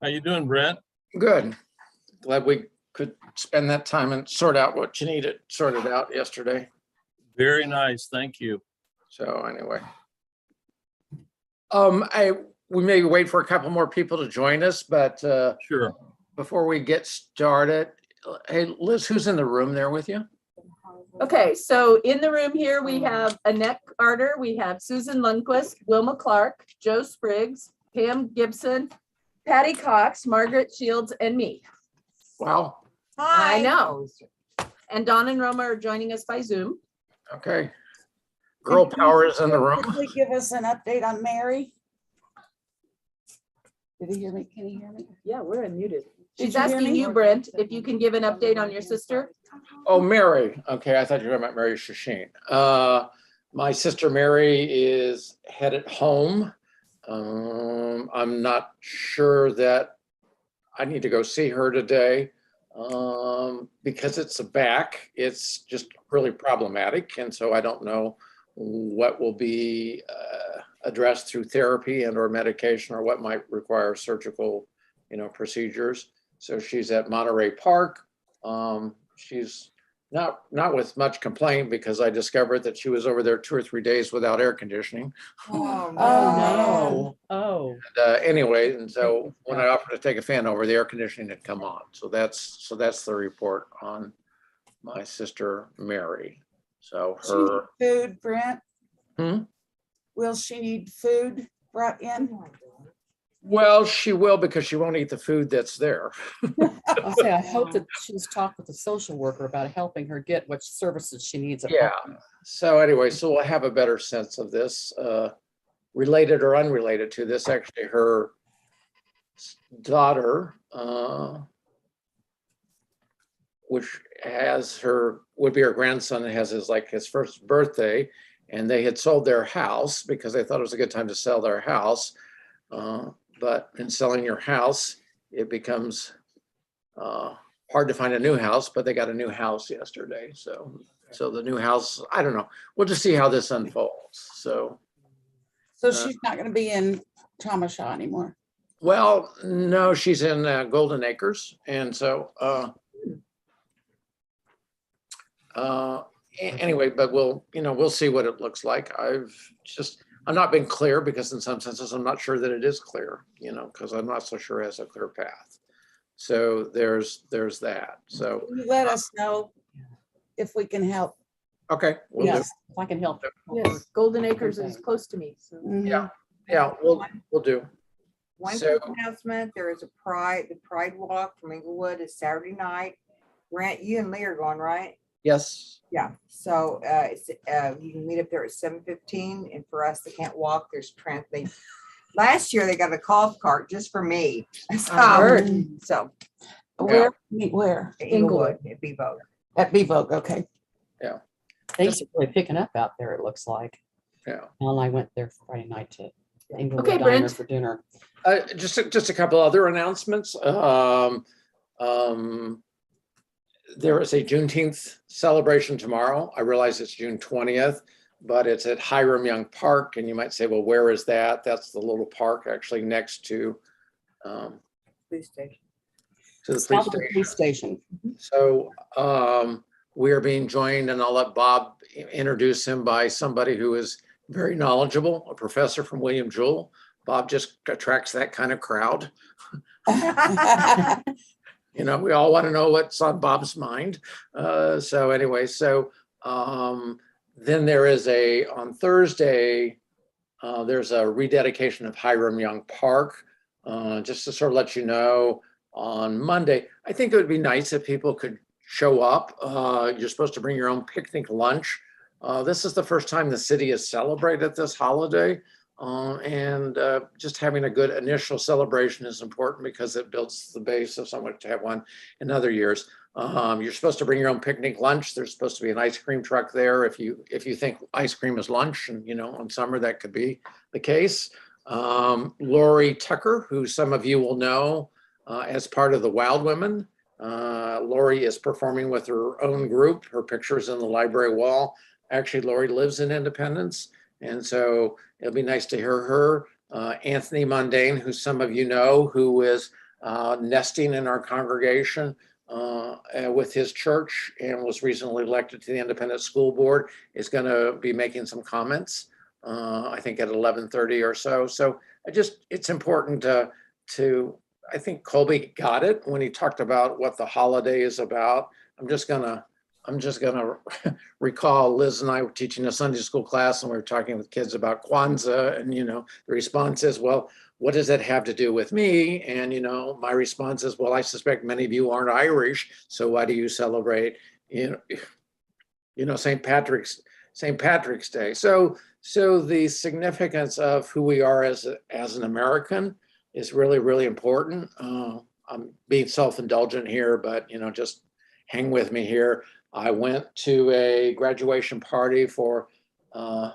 How you doing, Brent? Good. Glad we could spend that time and sort out what you needed sorted out yesterday. Very nice, thank you. So anyway. We may wait for a couple more people to join us, but Sure. before we get started, hey, Liz, who's in the room there with you? Okay, so in the room here, we have Annette Carter, we have Susan Lundquist, Wilma Clark, Joe Spriggs, Pam Gibson, Patty Cox, Margaret Shields, and me. Wow. I know. And Dawn and Roma are joining us by Zoom. Okay. Girl power is in the room. Quickly give us an update on Mary. Did he hear me? Can he hear me? Yeah, we're unmuted. Did She's you hear asking me? you, Brent, if you can give an update on your sister. Oh, Mary. Okay, I thought you were talking about Mary Shasheen. My sister Mary is headed home. I'm not sure that I need to go see her today because it's a back. It's just really problematic, and so I don't know what will be addressed through therapy and or medication, or what might require surgical, procedures. So she's at Monterey Park. She's not with much complaint because I discovered that she was over there 2 or 3 days without air conditioning. Oh, no. Oh. Anyway, and so when I offered to take a fan over, the air conditioning had come on. So that's the report on my sister Mary. So She need her food, Brent? Hmm? Will she need food brought in? well, she will, because she won't eat the food that's there. I'll say, I hope that she's talked with the social worker about helping her get what services she needs. at Yeah. home. So anyway, so we'll have a better sense of this, related or unrelated to this. Actually, her daughter, which would be her grandson, has his first birthday, and they had sold their house because they thought it was a good time to sell their house. But in selling your house, it becomes hard to find a new house, but they got a new house yesterday. So the new house, I don't know. We'll just see how this unfolds. So She's not gonna be in Tamasha anymore. well, no, she's in Golden Acres. And so anyway, but we'll see what it looks like. I'm not been clear because in some senses, I'm not sure that it is clear, because I'm not so sure it has a clear path. So there's that. So Can you let us know if we can help? okay, we'll do. Yes, if I can help. Yes, Golden Acres is close to me. So. Mhm. Yeah, we'll do. One So- quick announcement, there is the Pride Walk from Inglewood is Saturday night. Grant, you and Lee are going, right? Yes. Yeah, so you can meet up there at 7:15, and for us that can't walk, last year they got a golf cart just for me. So Where, meet where? Inglewood at Bevo. At Bevo, okay. Things are really picking up out there, it looks like. Yeah. Well, I went there Friday night to Inglewood Okay, Diner Brent. for dinner. Just a couple other announcements. There is a Juneteenth celebration tomorrow. I realize it's June 20th, but it's at Hiram Young Park. And you might say, well, where is that? That's the little park actually next to Police station. the South of the police station. So we are being joined, and I'll let Bob introduce him, by somebody who is very knowledgeable, a professor from William Jewell. Bob just attracts that kind of crowd. We all want to know what's on Bob's mind. So anyway, then there is on Thursday, there's a rededication of Hiram Young Park. Just to sort of let you know, on Monday, I think it would be nice if people could show up. You're supposed to bring your own picnic lunch. This is the first time the city has celebrated this holiday. And just having a good initial celebration is important because it builds the base of someone to have one in other years. You're supposed to bring your own picnic lunch. There's supposed to be an ice cream truck there. If you think ice cream is lunch, and in summer that could be the case. Lori Tucker, who some of you will know as part of the Wild Women. Lori is performing with her own group. Her picture's in the library wall. Actually, Lori lives in Independence. And so it'll be nice to hear her. Anthony Mundane, who some of you know, who is nesting in our congregation with his church and was recently elected to the Independent School Board, is going to be making some comments, I think at 11:30 or so. So it's important to, I think Colby got it when he talked about what the holiday is about. I'm just gonna recall Liz and I were teaching a Sunday school class and we were talking with kids about Kwanzaa, and the response is, well, what does that have to do with me? And my response is, well, I suspect many of you aren't Irish, so why do you celebrate St. Patrick's Day? So the significance of who we are as an American is really, really important. I'm being self-indulgent here, but just hang with me here. I went to a graduation party for a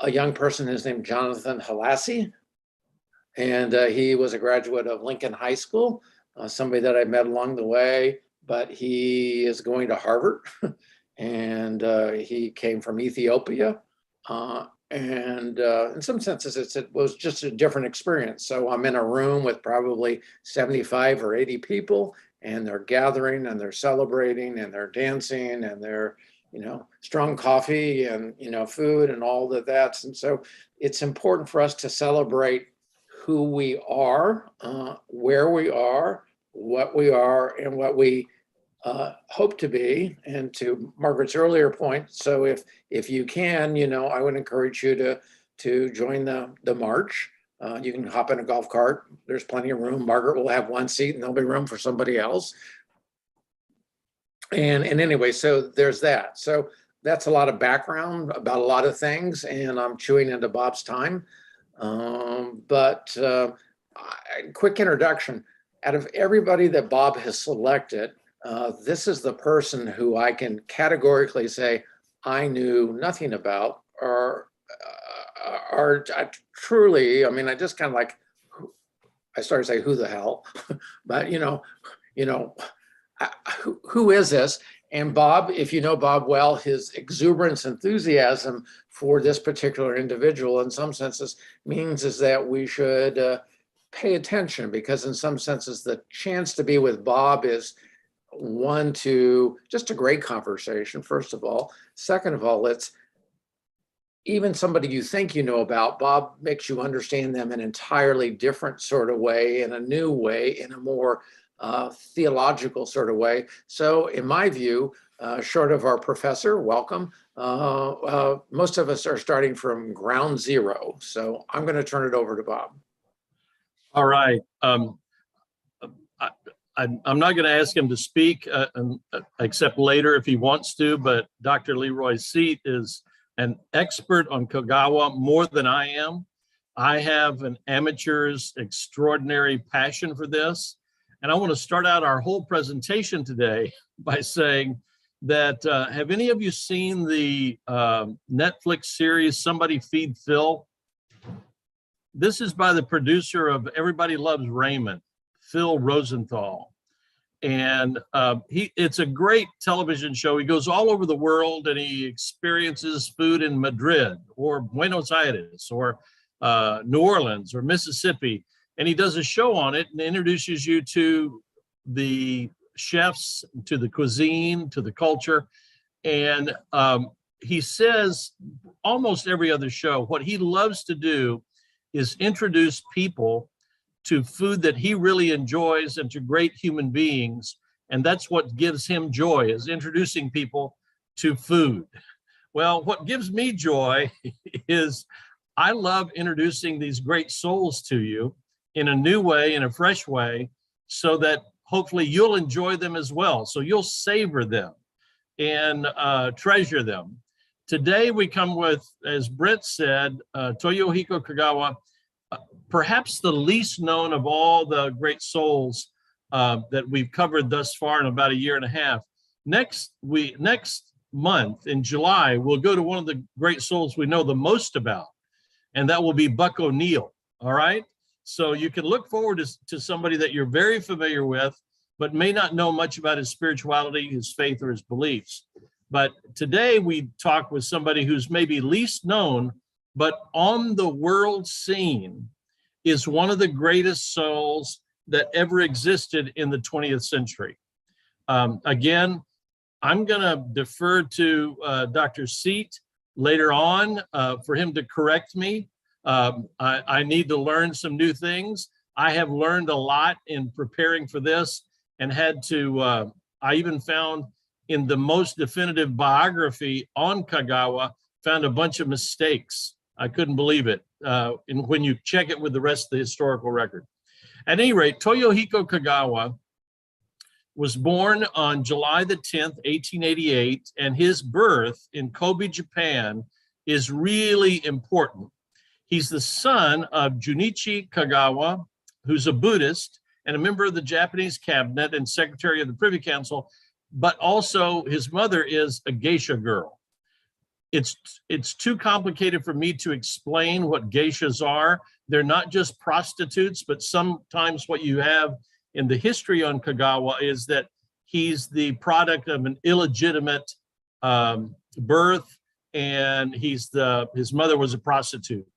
young person. His name is Jonathan Halassi, and he was a graduate of Lincoln High School, somebody that I met along the way, but he is going to Harvard, and he came from Ethiopia. And in some senses, it was just a different experience. So I'm in a room with probably 75 or 80 people, and they're gathering and they're celebrating and they're dancing and they're, strong coffee and, food and all of that. And so it's important for us to celebrate who we are, where we are, what we are, and what we hope to be. And to Margaret's earlier point, so if you can, I would encourage you to join the march. You can hop in a golf cart. There's plenty of room. Margaret will have one seat and there'll be room for somebody else. And anyway, so there's that. So that's a lot of background about a lot of things, and I'm chewing into Bob's time. Quick introduction. Out of everybody that Bob has selected, this is the person who I can categorically say I knew nothing about, or truly, I just kind of like, I started to say, who the hell? But who is this? And Bob, if you know Bob well, his exuberance, enthusiasm for this particular individual, in some senses, means is that we should pay attention, because in some senses, the chance to be with Bob is just a great conversation, first of all. Second of all, it's even somebody you think you know about, Bob makes you understand them in an entirely different sort of way, in a new way, in a more theological sort of way. So in my view, short of our professor, welcome, most of us are starting from ground zero. So I'm going to turn it over to Bob. All right. I'm not going to ask him to speak except later if he wants to, but Dr. Leroy Seat is an expert on Kagawa more than I am. I have an amateur's extraordinary passion for this. And I want to start out our whole presentation today by saying that, have any of you seen the Netflix series, Somebody Feed Phil? This is by the producer of Everybody Loves Raymond, Phil Rosenthal. And it's a great television show. He goes all over the world and he experiences food in Madrid or Buenos Aires or New Orleans or Mississippi. And he does a show on it and introduces you to the chefs, to the cuisine, to the culture. And he says almost every other show, what he loves to do is introduce people to food that he really enjoys and to great human beings. And that's what gives him joy, is introducing people to food. Well, what gives me joy is I love introducing these great souls to you in a new way, in a fresh way, so that hopefully you'll enjoy them as well. So you'll savor them and treasure them. Today we come with, as Brent said, Toyohiko Kagawa, perhaps the least known of all the great souls that we've covered thus far in about a year and a half. Next month in July, we'll go to one of the great souls we know the most about, and that will be Buck O'Neill. All right. So you can look forward to somebody that you're very familiar with, but may not know much about his spirituality, his faith, or his beliefs. But today we talk with somebody who's maybe least known, but on the world scene is one of the greatest souls that ever existed in the 20th century. Again, I'm going to defer to Dr. Seat later on for him to correct me. I need to learn some new things. I have learned a lot in preparing for this, and had to, I even found in the most definitive biography on Kagawa, found a bunch of mistakes. I couldn't believe it when you check it with the rest of the historical record. At any rate, Toyohiko Kagawa was born on July the 10th, 1888, and his birth in Kobe, Japan is really important. He's the son of Junichi Kagawa, who's a Buddhist and a member of the Japanese cabinet and secretary of the Privy Council, but also his mother is a geisha girl. It's too complicated for me to explain what geishas are. They're not just prostitutes, but sometimes what you have in the history on Kagawa is that he's the product of an illegitimate birth, and his mother was a prostitute.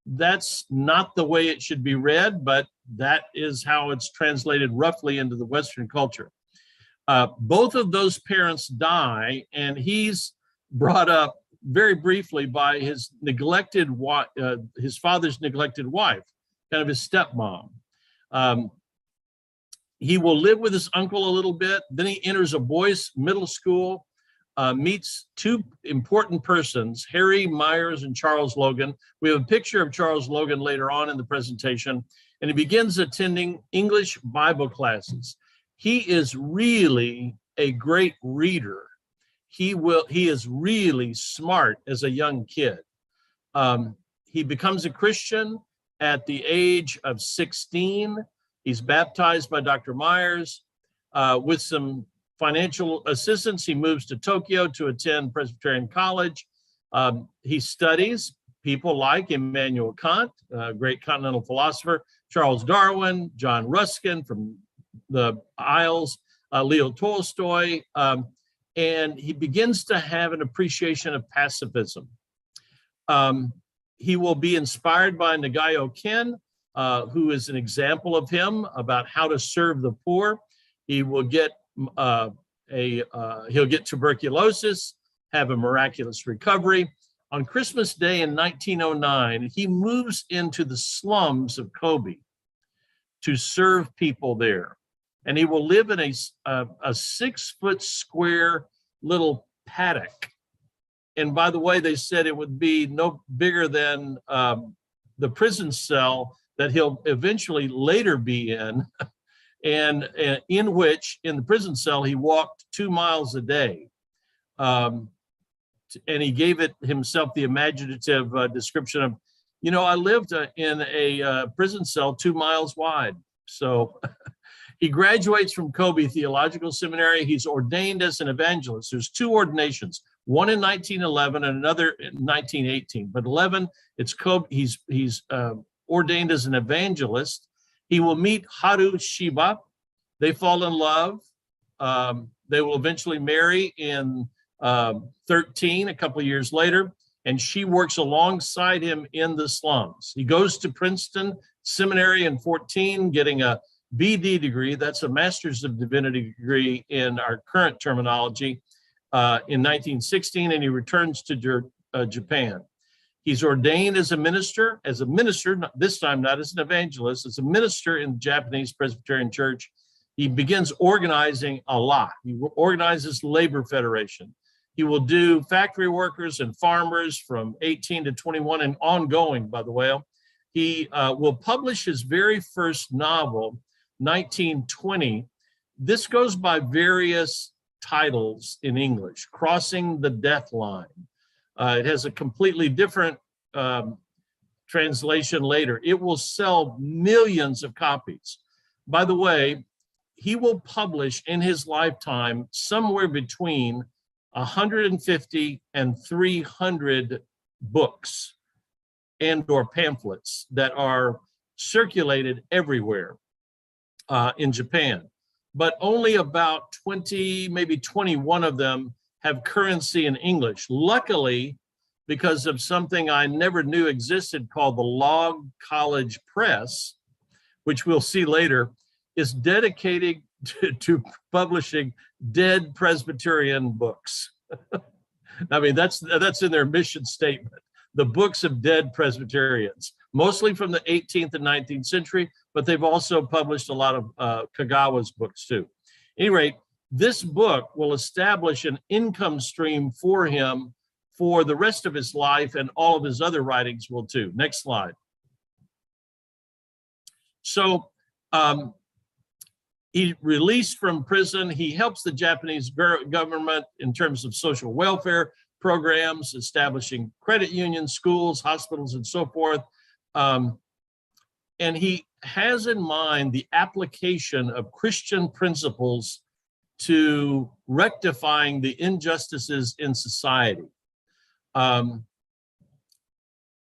That's not the way it should be read, but that is how it's translated roughly into the Western culture. Both of those parents die, and he's brought up very briefly by his neglected wife, his father's neglected wife, kind of his stepmom. He will live with his uncle a little bit. Then he enters a boys' middle school, meets two important persons, Harry Myers and Charles Logan. We have a picture of Charles Logan later on in the presentation, and he begins attending English Bible classes. He is really a great reader. He is really smart as a young kid. He becomes a Christian at the age of 16. He's baptized by Dr. Myers. With some financial assistance, he moves to Tokyo to attend Presbyterian College. He studies people like Immanuel Kant, a great continental philosopher, Charles Darwin, John Ruskin from the Isles, Leo Tolstoy, and he begins to have an appreciation of pacifism. He will be inspired by Nagayo Ken, who is an example of him about how to serve the poor. He will get he'll get tuberculosis, have a miraculous recovery. On Christmas Day in 1909, he moves into the slums of Kobe to serve people there. And he will live in a 6-foot square little paddock. And by the way, they said it would be no bigger than the prison cell that he'll eventually later be in, and in which, in the prison cell, he walked 2 miles a day. And he gave it himself the imaginative description of, I lived in a prison cell 2 miles wide. So he graduates from Kobe Theological Seminary. He's ordained as an evangelist. There's 2 ordinations, one in 1911 and another in 1918. But 11, it's Kobe. He's ordained as an evangelist. He will meet Haru Shiba. They fall in love. They will eventually marry in 13, a couple of years later, and she works alongside him in the slums. He goes to Princeton Seminary in 14, getting a BD degree. That's a Master's of Divinity degree in our current terminology, in 1916, and he returns to Japan. He's ordained as a minister, this time not as an evangelist, as a minister in the Japanese Presbyterian Church. He begins organizing a lot. He organizes labor federation. He will do factory workers and farmers from 18 to 21 and ongoing, by the way. He will publish his very first novel, 1920. This goes by various titles in English, Crossing the Death Line. It has a completely different translation later. It will sell millions of copies. By the way, he will publish in his lifetime somewhere between 150 and 300 books and or pamphlets that are circulated everywhere in Japan. But only about 20, maybe 21 of them have currency in English. Luckily, because of something I never knew existed called the Log College Press, which we'll see later, is dedicated to publishing dead Presbyterian books. I mean, that's in their mission statement. The books of dead Presbyterians, mostly from the 18th and 19th century, but they've also published a lot of Kagawa's books too. At any rate, this book will establish an income stream for him for the rest of his life, and all of his other writings will too. Next slide. So he released from prison. He helps the Japanese government in terms of social welfare programs, establishing credit unions, schools, hospitals, and so forth. And he has in mind the application of Christian principles to rectifying the injustices in society.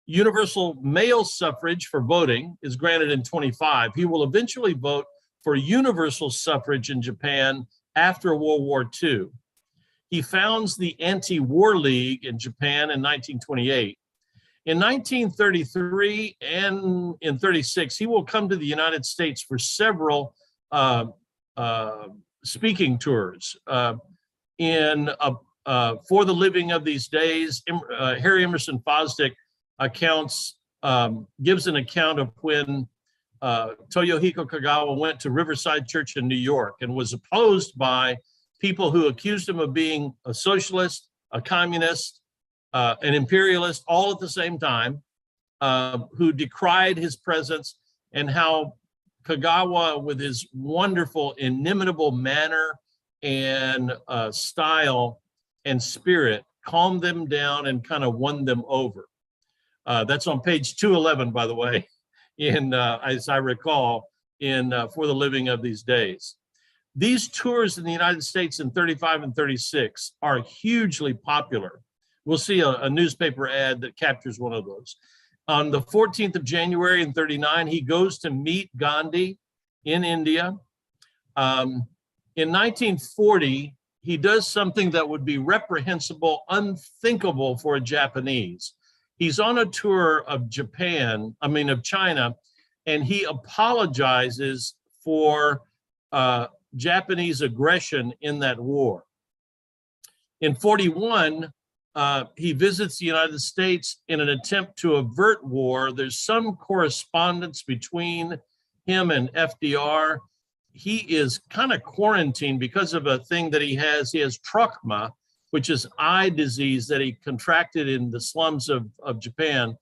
Universal male suffrage for voting is granted in 25. He will eventually vote for universal suffrage in Japan after World War II. He founds the Anti-War League in Japan in 1928. In 1933 and in 36, he will come to the United States for several speaking tours. In For the Living of These Days, Harry Emerson Fosdick gives an account of when Toyohiko Kagawa went to Riverside Church in New York and was opposed by people who accused him of being a socialist, a communist, an imperialist, all at the same time, who decried his presence, and how Kagawa, with his wonderful, inimitable manner and style and spirit, calmed them down and kind of won them over. That's on page 211, by the way, as I recall, in For the Living of These Days. These tours in the United States in 35 and 36 are hugely popular. We'll see a newspaper ad that captures one of those. On the 14th of January in 39, he goes to meet Gandhi in India. In 1940, he does something that would be reprehensible, unthinkable for a Japanese. He's on a tour of China, and he apologizes for Japanese aggression in that war. In 41, he visits the United States in an attempt to avert war. There's some correspondence between him and FDR. He is kind of quarantined because of a thing that he has. He has trachoma, which is eye disease that he contracted in the slums of Japan.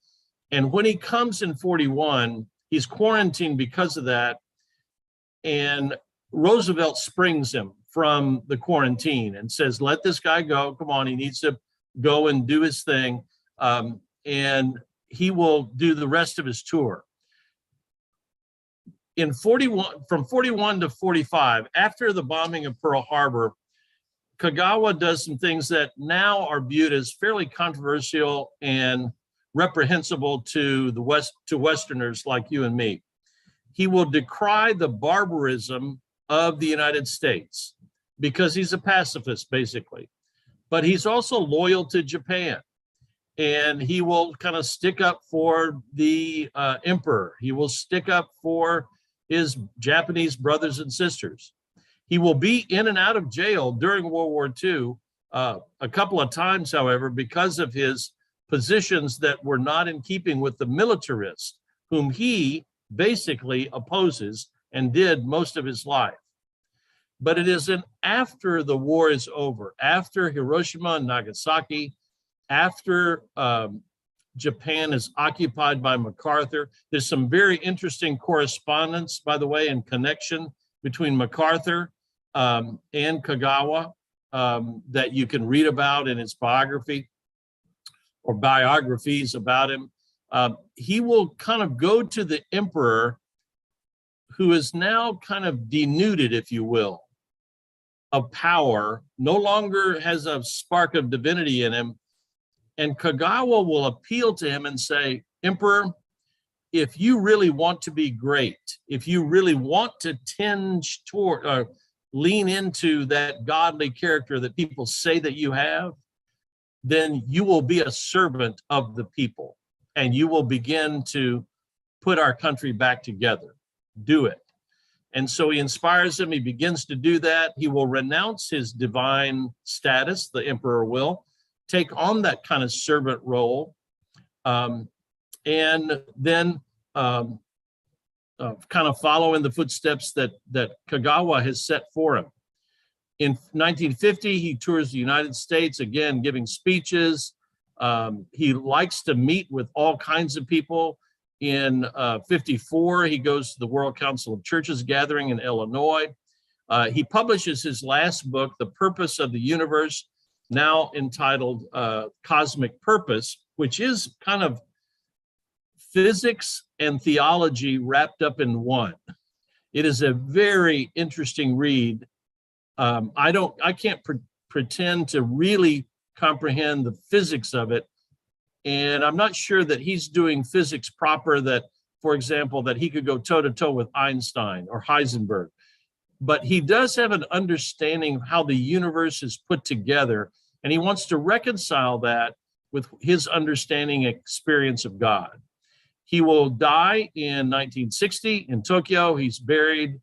And when he comes in 41, he's quarantined because of that. And Roosevelt springs him from the quarantine and says, let this guy go. Come on, he needs to go and do his thing. And he will do the rest of his tour. From 41 to 45, after the bombing of Pearl Harbor, Kagawa does some things that now are viewed as fairly controversial and reprehensible to Westerners like you and me. He will decry the barbarism of the United States because he's a pacifist, basically. But he's also loyal to Japan, and he will kind of stick up for the emperor. He will stick up for his Japanese brothers and sisters. He will be in and out of jail during World War II a couple of times, however, because of his positions that were not in keeping with the militarists, whom he basically opposes and did most of his life. But it is after the war is over, after Hiroshima and Nagasaki, after Japan is occupied by MacArthur. There's some very interesting correspondence, by the way, and connection between MacArthur and Kagawa that you can read about in his biography or biographies about him. He will kind of go to the emperor, who is now kind of denuded, if you will, of power, no longer has a spark of divinity in him. And Kagawa will appeal to him and say, Emperor, if you really want to be great, if you really want to tinge toward, lean into that godly character that people say that you have, then you will be a servant of the people and you will begin to put our country back together. Do it. And so he inspires him. He begins to do that. He will renounce his divine status, the emperor will, take on that kind of servant role, and then kind of follow in the footsteps that Kagawa has set for him. In 1950, he tours the United States, again, giving speeches. He likes to meet with all kinds of people. In 54, he goes to the World Council of Churches gathering in Illinois. He publishes his last book, The Purpose of the Universe, now entitled Cosmic Purpose, which is kind of physics and theology wrapped up in one. It is a very interesting read. I can't pretend to really comprehend the physics of it. And I'm not sure that he's doing physics proper, that, for example, that he could go toe to toe with Einstein or Heisenberg. But he does have an understanding of how the universe is put together. And he wants to reconcile that with his understanding and experience of God. He will die in 1960 in Tokyo. He's buried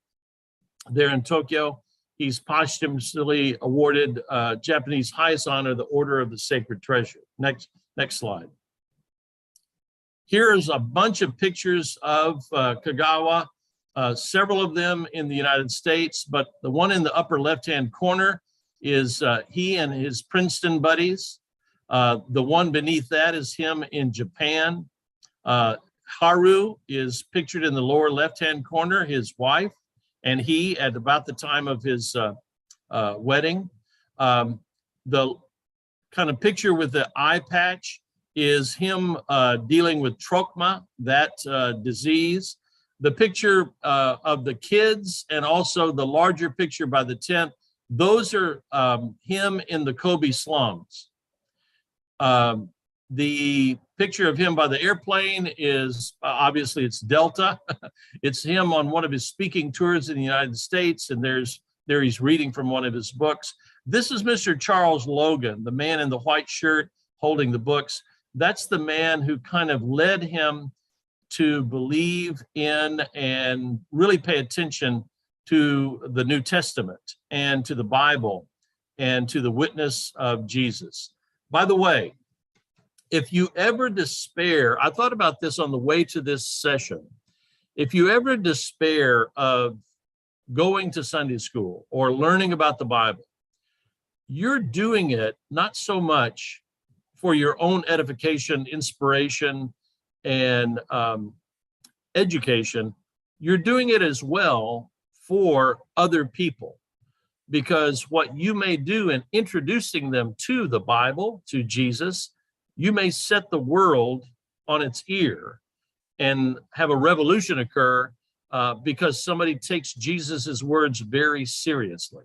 there in Tokyo. He's posthumously awarded Japanese highest honor, the Order of the Sacred Treasure. Next slide. Here's a bunch of pictures of Kagawa, several of them in the United States, but the one in the upper left-hand corner is he and his Princeton buddies. The one beneath that is him in Japan. Haru is pictured in the lower left-hand corner, his wife, and he at about the time of his wedding. The kind of picture with the eye patch is him dealing with trachoma, that disease. The picture of the kids and also the larger picture by the tent, those are him in the Kobe slums. The picture of him by the airplane is obviously it's Delta. It's him on one of his speaking tours in the United States, and there he's reading from one of his books. This is Mr. Charles Logan, the man in the white shirt holding the books. That's the man who kind of led him to believe in and really pay attention to the New Testament and to the Bible and to the witness of Jesus. By the way, if you ever despair, I thought about this on the way to this session. If you ever despair of going to Sunday school or learning about the Bible, you're doing it not so much for your own edification, inspiration, and education. You're doing it as well for other people, because what you may do in introducing them to the Bible, to Jesus, you may set the world on its ear and have a revolution occur because somebody takes Jesus's words very seriously.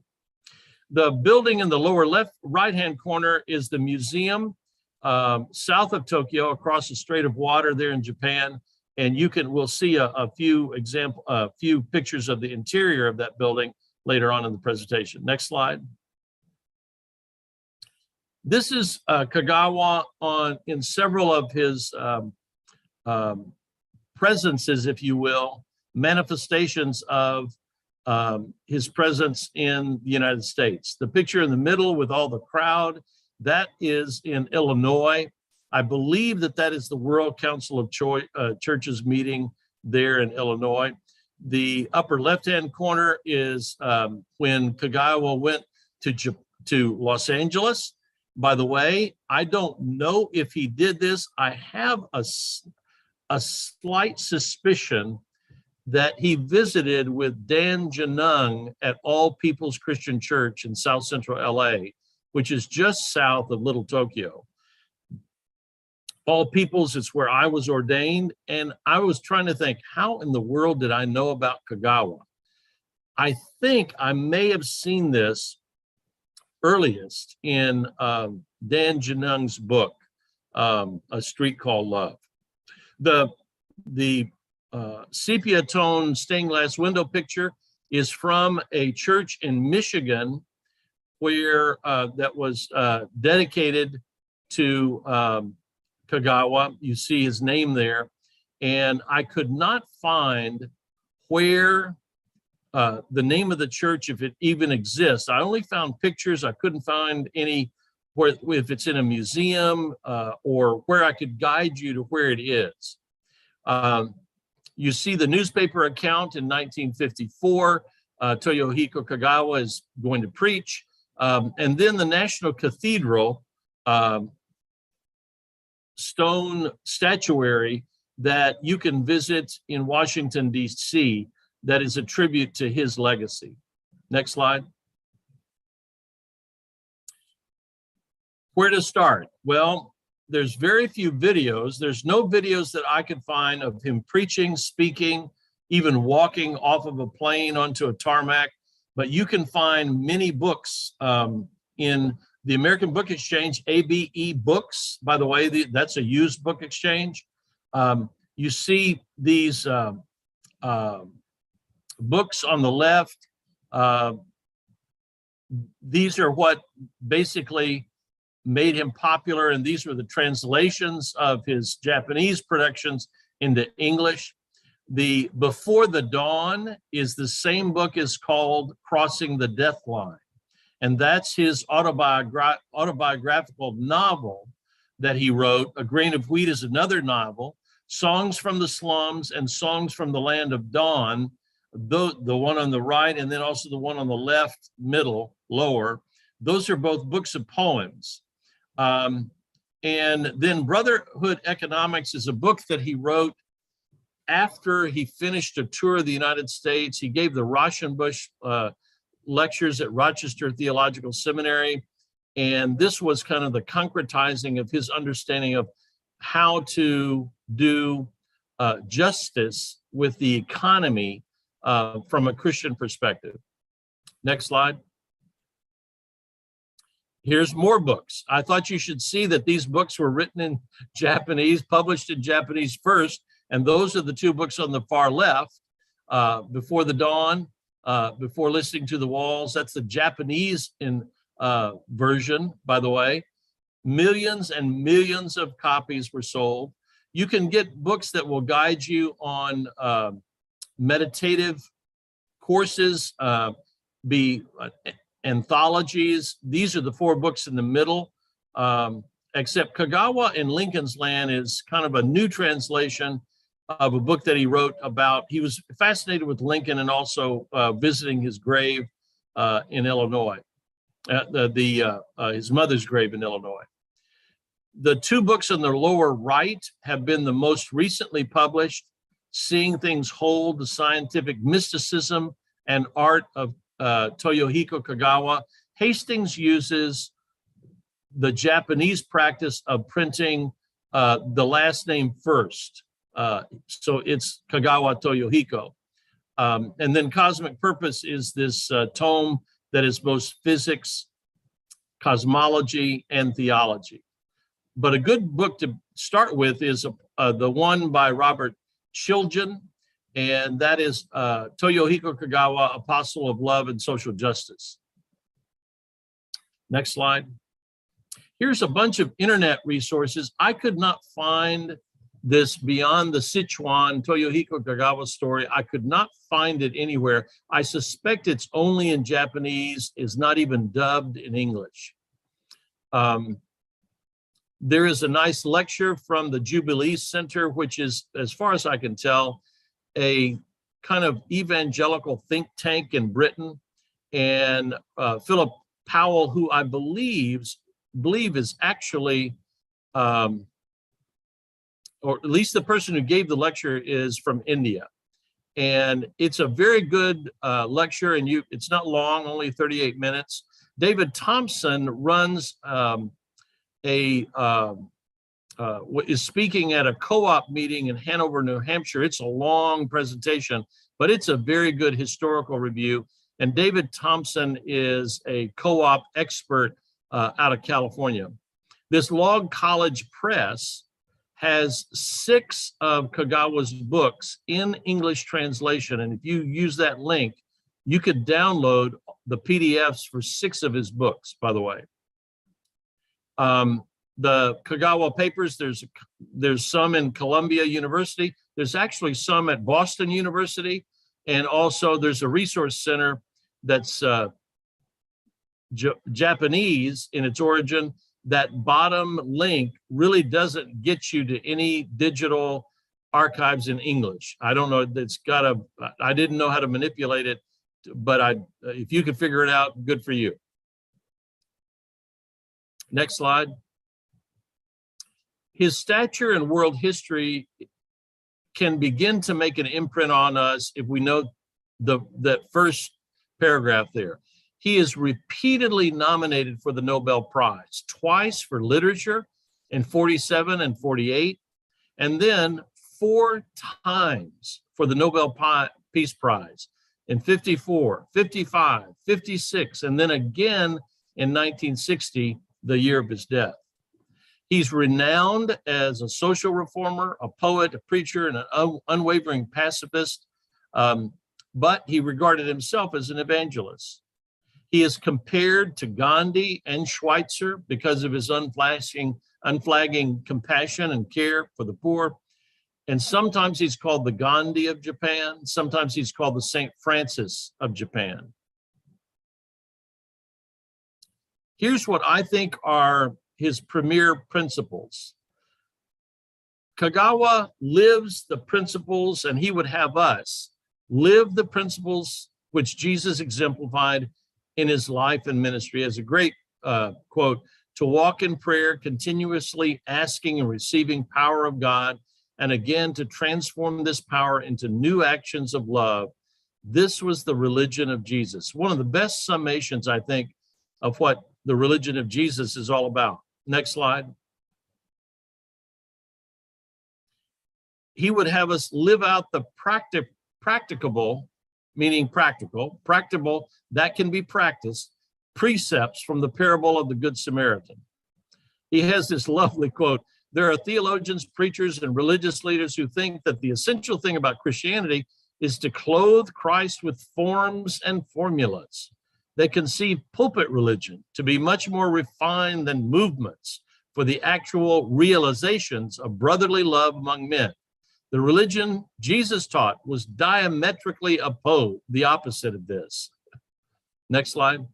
The building in the lower right-hand corner is the museum south of Tokyo, across the Strait of Water there in Japan. And we'll see a few pictures of the interior of that building later on in the presentation. Next slide. This is Kagawa in several of his presences, if you will, manifestations of his presence in the United States. The picture in the middle with all the crowd, that is in Illinois. I believe that is the World Council of Churches meeting there in Illinois. The upper left-hand corner is when Kagawa went to Los Angeles. By the way, I don't know if he did this. I have a slight suspicion that he visited with Dan Janung at All People's Christian Church in South Central LA, which is just south of Little Tokyo. All People's is where I was ordained, and I was trying to think, how in the world did I know about Kagawa? I think I may have seen this earliest in Dan Janung's book, A Street Called Love. The sepia tone stained glass window picture is from a church in Michigan where that was dedicated to Kagawa. You see his name there. And I could not find where the name of the church, if it even exists. I only found pictures. I couldn't find any where, if it's in a museum or where I could guide you to where it is. You see the newspaper account in 1954. Toyohiko Kagawa is going to preach. And then the National Cathedral stone statuary that you can visit in Washington, D.C. that is a tribute to his legacy. Next slide. Where to start? Well, there's very few videos. There's no videos that I could find of him preaching, speaking, even walking off of a plane onto a tarmac, but you can find many books in the American Book Exchange, ABE Books, by the way, that's a used book exchange. You see these books on the left. These are what basically made him popular, and these were the translations of his Japanese productions into English. The Before the Dawn is the same book as called Crossing the Death Line. And that's his autobiographical novel that he wrote. A Grain of Wheat is another novel. Songs from the Slums and Songs from the Land of Dawn, the one on the right and then also the one on the left, middle, lower, those are both books of poems. And then Brotherhood Economics is a book that he wrote after he finished a tour of the United States. He gave the Rauschenbusch lectures at Rochester Theological Seminary. And this was kind of the concretizing of his understanding of how to do justice with the economy from a Christian perspective. Next slide. Here's more books. I thought you should see that these books were written in Japanese, published in Japanese first, and those are the two books on the far left, Before the Dawn, Before Listening to the Walls. That's the Japanese version, by the way. Millions and millions of copies were sold. You can get books that will guide you on meditative courses, anthologies. These are the four books in the middle, except Kagawa in Lincoln's Land is kind of a new translation of a book that he wrote about. He was fascinated with Lincoln and also visiting his grave in Illinois, his mother's grave in Illinois. The two books on the lower right have been the most recently published: Seeing Things Hold, The Scientific Mysticism and Art of Toyohiko Kagawa. Hastings uses the Japanese practice of printing the last name first. So it's Kagawa Toyohiko. And then Cosmic Purpose is this tome that is both physics, cosmology, and theology. But a good book to start with is the one by Robert Chiljan, and that is Toyohiko Kagawa, Apostle of Love and Social Justice. Next slide. Here's a bunch of internet resources. I could not find this Beyond the Sichuan Toyohiko Kagawa story. I could not find it anywhere. I suspect it's only in Japanese, is not even dubbed in English. There is a nice lecture from the Jubilee Center, which is, as far as I can tell, a kind of evangelical think tank in Britain. And Philip Powell, who I believe is actually, or at least the person who gave the lecture is from India. And it's a very good lecture, and it's not long, only 38 minutes. David Thompson runs is speaking at a co-op meeting in Hanover, New Hampshire. It's a long presentation, but it's a very good historical review. And David Thompson is a co-op expert out of California. This Log College Press has 6 of Kagawa's books in English translation. And if you use that link, you could download the PDFs for 6 of his books, by the way. The Kagawa papers, there's some in Columbia University. There's actually some at Boston University. And also there's a resource center that's Japanese in its origin. That bottom link really doesn't get you to any digital archives in English. I don't know, I didn't know how to manipulate it, but if you can figure it out, good for you. Next slide. His stature in world history can begin to make an imprint on us if we know that first paragraph there. He is repeatedly nominated for the Nobel Prize, twice for literature in 47 and 48, and then 4 times for the Nobel Peace Prize in 54, 55, 56, and then again in 1960, the year of his death. He's renowned as a social reformer, a poet, a preacher, and an unwavering pacifist, but he regarded himself as an evangelist. He is compared to Gandhi and Schweitzer because of his unflagging compassion and care for the poor. And sometimes he's called the Gandhi of Japan. Sometimes he's called the St. Francis of Japan. Here's what I think are his premier principles. Kagawa lives the principles, and he would have us live the principles which Jesus exemplified in his life and ministry. As a great quote, to walk in prayer, continuously asking and receiving power of God, and again to transform this power into new actions of love. This was the religion of Jesus. One of the best summations, I think, of what the religion of Jesus is all about. Next slide. He would have us live out the practicable, meaning practical, that can be practiced, precepts from the parable of the Good Samaritan. He has this lovely quote: there are theologians, preachers, and religious leaders who think that the essential thing about Christianity is to clothe Christ with forms and formulas. They conceive pulpit religion to be much more refined than movements for the actual realizations of brotherly love among men. The religion Jesus taught was diametrically opposed, the opposite of this. Next slide.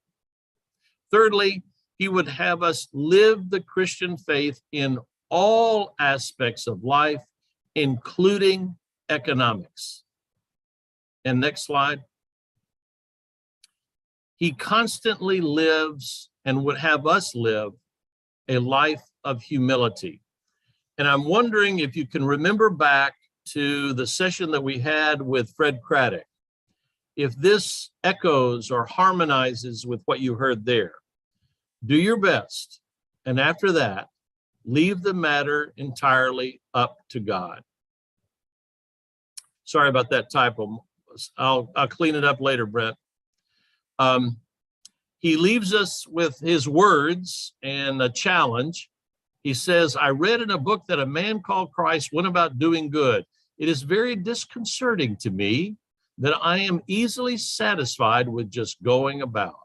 Thirdly, he would have us live the Christian faith in all aspects of life, including economics. And next slide. He constantly lives and would have us live a life of humility. And I'm wondering if you can remember back to the session that we had with Fred Craddock, if this echoes or harmonizes with what you heard there. Do your best, and after that, leave the matter entirely up to God. Sorry about that typo. I'll clean it up later, Brent. He leaves us with his words and a challenge. He says, I read in a book that a man called Christ went about doing good. It is very disconcerting to me that I am easily satisfied with just going about.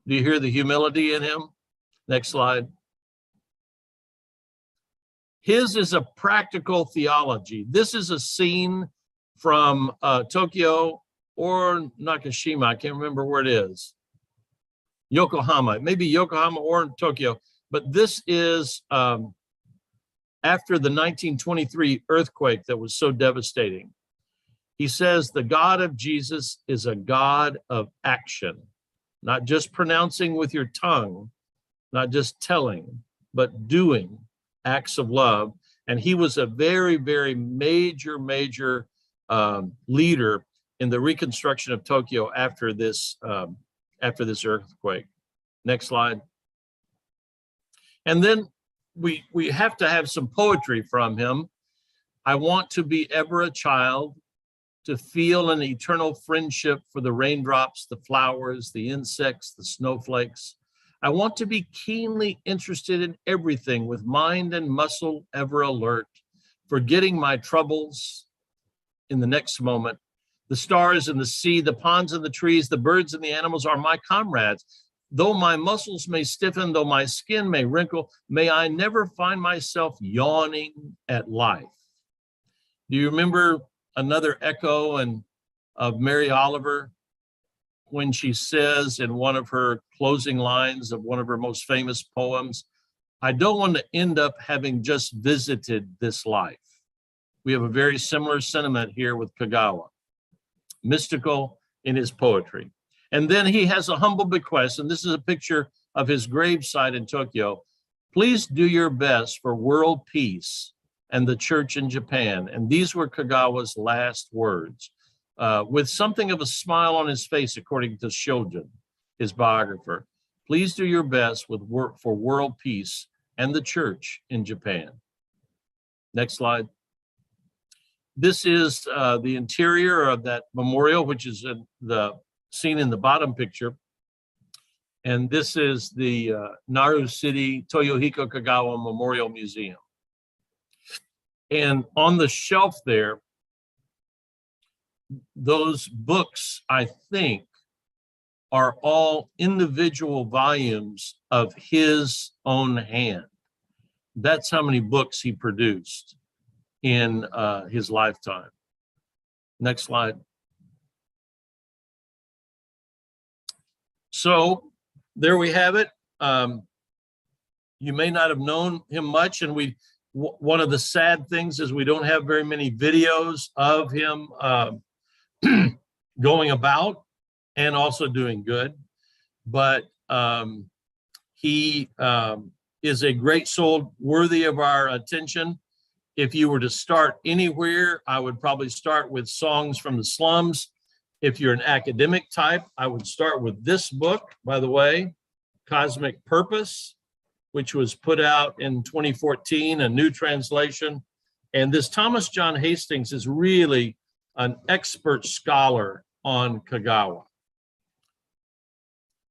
Do you hear the humility in him? Next slide. His is a practical theology. This is a scene from Tokyo or Nakashima. I can't remember where it is. Yokohama, maybe Yokohama or Tokyo. But this is after the 1923 earthquake that was so devastating. He says the God of Jesus is a God of action, not just pronouncing with your tongue, not just telling, but doing acts of love. And he was a very, very major leader in the reconstruction of Tokyo after this earthquake. Next slide. And then we have to have some poetry from him. I want to be ever a child, to feel an eternal friendship for the raindrops, the flowers, the insects, the snowflakes. I want to be keenly interested in everything, with mind and muscle ever alert, forgetting my troubles in the next moment. The stars and the sea, the ponds and the trees, the birds and the animals are my comrades. Though my muscles may stiffen, though my skin may wrinkle, may I never find myself yawning at life. Do you remember another echo and of Mary Oliver when she says in one of her closing lines of one of her most famous poems, "I don't want to end up having just visited this life." We have a very similar sentiment here with Kagawa, mystical in his poetry. And then he has a humble bequest, and this is a picture of his gravesite in Tokyo. "Please do your best for world peace and the church in Japan." And these were Kagawa's last words, with something of a smile on his face, according to Shoujin, his biographer. "Please do your best for world peace and the church in Japan." Next slide. This is the interior of that memorial, which is seen in the bottom picture. And this is the Naru City Toyohiko Kagawa Memorial Museum. And on the shelf there, those books, I think, are all individual volumes of his own hand. That's how many books he produced in his lifetime. Next slide. So there we have it. You may not have known him much, and one of the sad things is we don't have very many videos of him going about and also doing good. But he is a great soul worthy of our attention. If you were to start anywhere, I would probably start with Songs from the Slums. If you're an academic type, I would start with this book, by the way, Cosmic Purpose, which was put out in 2014, a new translation. And this Thomas John Hastings is really an expert scholar on Kagawa.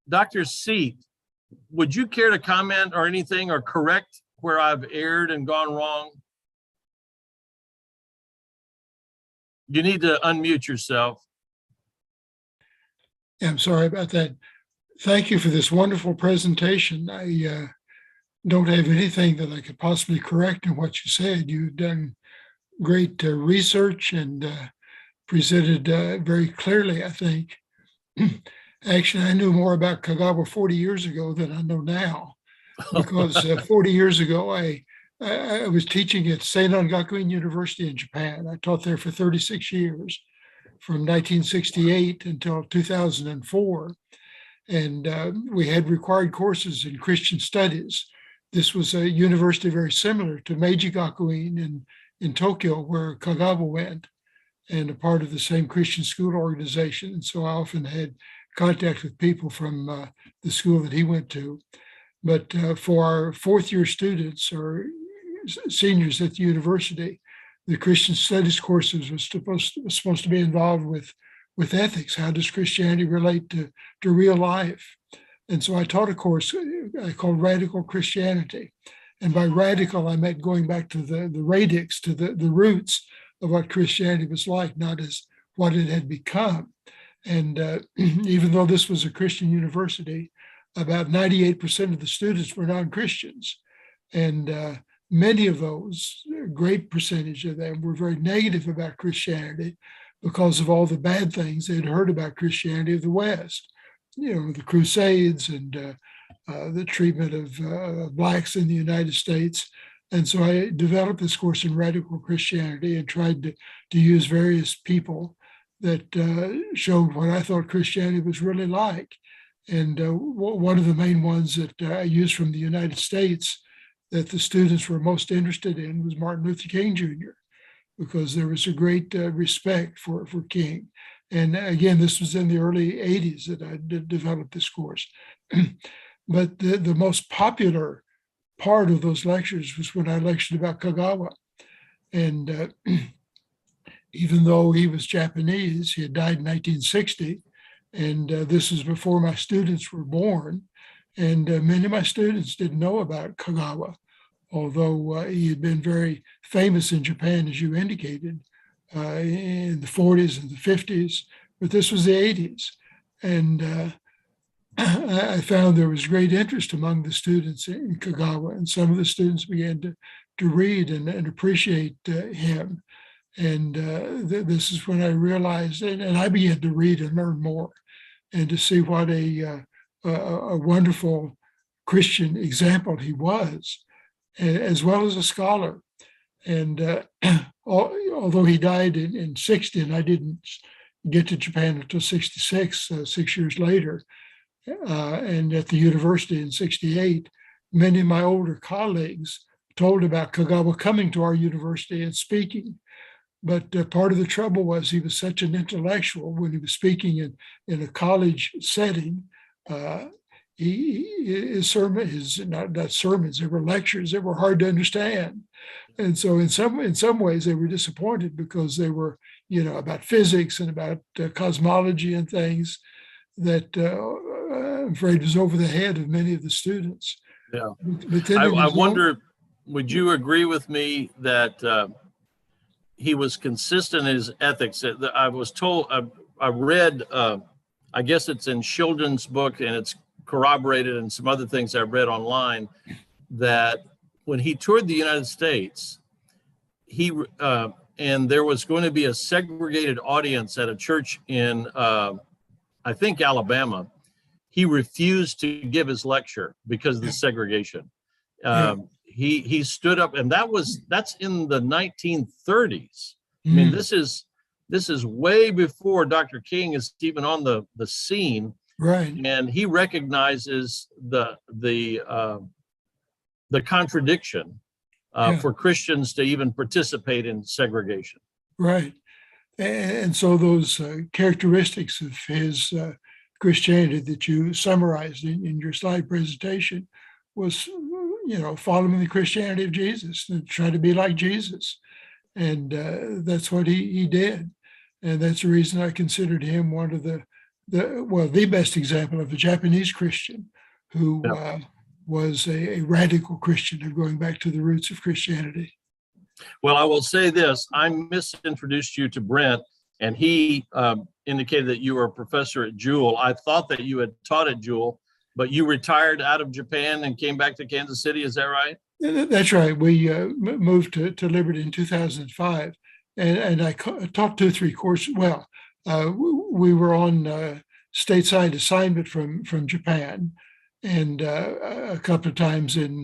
Dr. Seat, would you care to comment or anything or correct where I've erred and gone wrong? You need to unmute yourself. Yeah, I'm sorry about that. Thank you for this wonderful presentation. I don't have anything that I could possibly correct in what you said. You've done great research and presented very clearly, I think. Actually, I knew more about Kagawa 40 years ago than I know now, because 40 years ago, I was teaching at Seinan Gakuin University in Japan. I taught there for 36 years, from 1968 until 2004. And we had required courses in Christian studies. This was a university very similar to Meiji Gakuin in Tokyo, where Kagawa went, and a part of the same Christian school organization. And so I often had contact with people from the school that he went to. But for our fourth year students or seniors at the university, the Christian studies courses was supposed to be involved with ethics. How does Christianity relate to real life? And so I taught a course I called Radical Christianity. And by radical, I meant going back to the radix, to the roots of what Christianity was like, not as what it had become. And even though this was a Christian university, about 98% of the students were non-Christians. And many of those, a great percentage of them, were very negative about Christianity because of all the bad things they'd heard about Christianity of the West. You know, the Crusades and the treatment of Blacks in the United States. And so I developed this course in Radical Christianity and tried to use various people that showed what I thought Christianity was really like. And one of the main ones that I used from the United States that the students were most interested in was Martin Luther King Jr., because there was a great respect for King. And again, this was in the early 80s that I developed this course. But the most popular part of those lectures was when I lectured about Kagawa. And even though he was Japanese, he had died in 1960, and this was before my students were born. And many of my students didn't know about Kagawa, although he had been very famous in Japan, as you indicated, in the 40s and the 50s, but this was the 80s. And I found there was great interest among the students in Kagawa, and some of the students began to read and appreciate him. And this is when I realized, and I began to read and learn more, and to see what a wonderful Christian example he was, as well as a scholar. And although he died in 60, and I didn't get to Japan until 66, 6 years later, and at the university in 68, many of my older colleagues told about Kagawa coming to our university and speaking. But part of the trouble was he was such an intellectual when he was speaking in a college setting. His sermons, not sermons, they were lectures that were hard to understand. And so in some ways they were disappointed because they were, about physics and about cosmology and things that I'm afraid was over the head of many of the students. Yeah. But then I wonder, would you agree with me that he was consistent in his ethics? I was told, I read, I guess it's in children's book, and it's corroborated in some other things I read online, that when he toured the United States, and there was going to be a segregated audience at a church in, I think, Alabama, he refused to give his lecture because of the segregation. He stood up, and that's in the 1930s. I mean, this is way before Dr. King is even on the scene, right? And he recognizes the contradiction for Christians to even participate in segregation. Right, and so those characteristics of his Christianity that you summarized in your slide presentation was, following the Christianity of Jesus and trying to be like Jesus. And that's what he did. And that's the reason I considered him one of the best example of a Japanese Christian who was a radical Christian and going back to the roots of Christianity. Well, I will say this, I misintroduced you to Brent, and he indicated that you were a professor at Jewel. I thought that you had taught at Jewel, but you retired out of Japan and came back to Kansas City. Is that right? That's right. We moved to Liberty in 2005, and I taught 2 or 3 courses. Well, we were on stateside assignment from Japan, and a couple of times in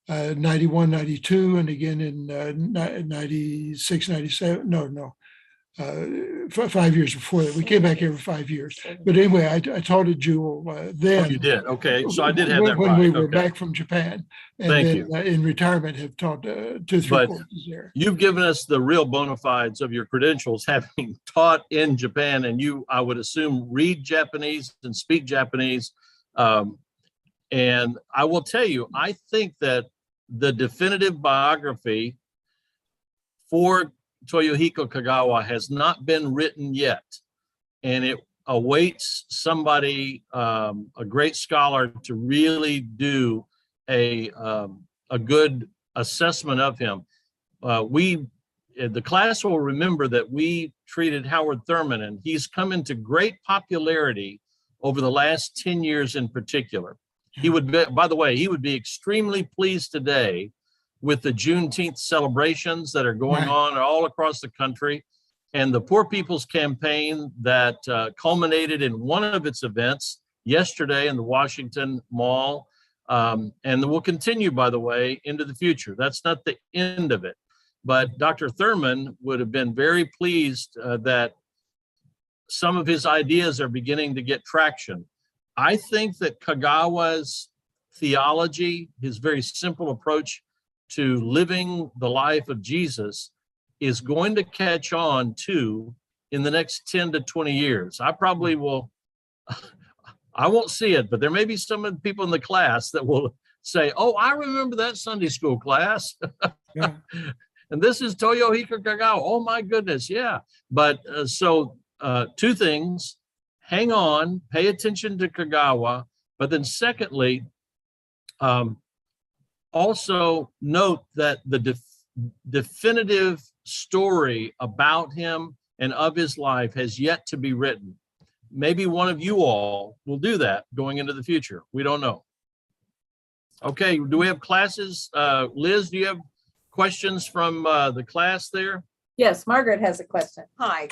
91, 92, and again in 96, 97. No. 5 years before that. We came back every 5 years. But anyway, I taught at Jewel then. Oh, you did? Okay. So I did have that when right. we were back from Japan. And Thank then you. In retirement have taught 2 or 3 courses there. You've given us the real bona fides of your credentials, having taught in Japan, and you, I would assume, read Japanese and speak Japanese. And I will tell you, I think that the definitive biography for Toyohiko Kagawa has not been written yet, and it awaits somebody, a great scholar, to really do a good assessment of him. The class will remember that we treated Howard Thurman, and he's come into great popularity over the last 10 years in particular. He would be, by the way, he would be extremely pleased today with the Juneteenth celebrations that are going on all across the country, and the Poor People's Campaign that culminated in one of its events yesterday in the Washington Mall, and will continue, by the way, into the future. That's not the end of it. But Dr. Thurman would have been very pleased that some of his ideas are beginning to get traction. I think that Kagawa's theology, his very simple approach to living the life of Jesus, is going to catch on too in the next 10 to 20 years. I probably will, I won't see it, but there may be some of the people in the class that will say, oh, I remember that Sunday school class. Yeah. And this is Toyohiko Kagawa. Oh my goodness, yeah. But so 2 things, hang on, pay attention to Kagawa, but then secondly, also note that the definitive story about him and of his life has yet to be written. Maybe one of you all will do that going into the future. We don't know. Okay, do we have classes? Liz, do you have questions from the class there? Yes, Margaret has a question. Hi.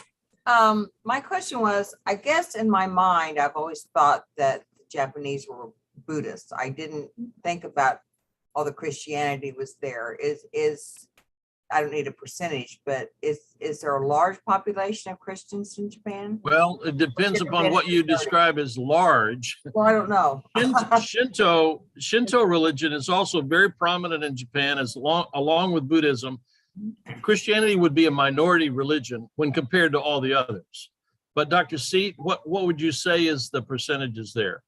My question was, I guess in my mind, I've always thought that the Japanese were Buddhists. I didn't think about all the Christianity was there. I don't need a percentage, but is there a large population of Christians in Japan? Well, it depends upon what you describe as large. Well, I don't know. Shinto religion is also very prominent in Japan, along with Buddhism. Christianity would be a minority religion when compared to all the others. But Dr. Seat, what would you say is the percentages there?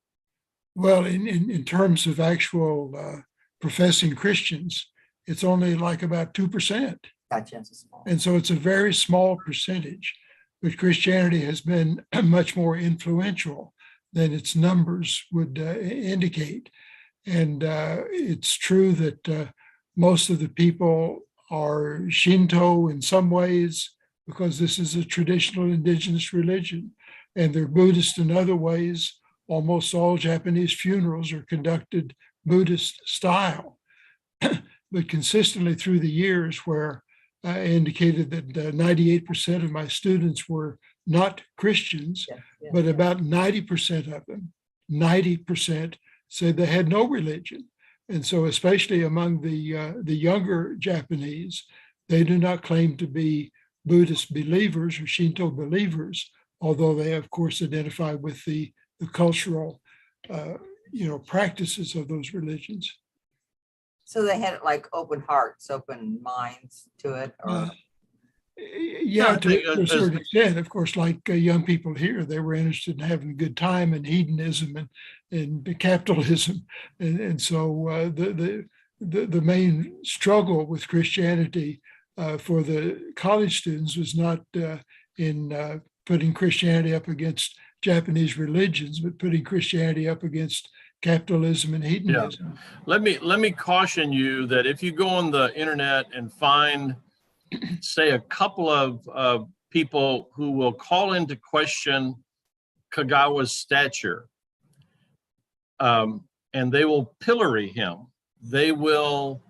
Well, in terms of actual professing Christians, it's only like about 2%. Gotcha. And so it's a very small percentage, but Christianity has been much more influential than its numbers would indicate. And it's true that most of the people are Shinto in some ways, because this is a traditional indigenous religion, and they're Buddhist in other ways. Almost all Japanese funerals are conducted Buddhist style. But consistently through the years, where I indicated that 98% of my students were not Christians, but about 90% of them, 90% said they had no religion. And so especially among the younger Japanese, they do not claim to be Buddhist believers or Shinto believers, although they of course identify with the cultural practices of those religions. So they had like open hearts, open minds to it, or Yeah, to a certain extent. Of course, like young people here, they were interested in having a good time and hedonism and capitalism. And so the main struggle with Christianity for the college students was not in putting Christianity up against Japanese religions, but putting Christianity up against capitalism and hedonism. Let me caution you that if you go on the internet and find, say, a couple of people who will call into question Kagawa's stature, and they will pillory him. They will.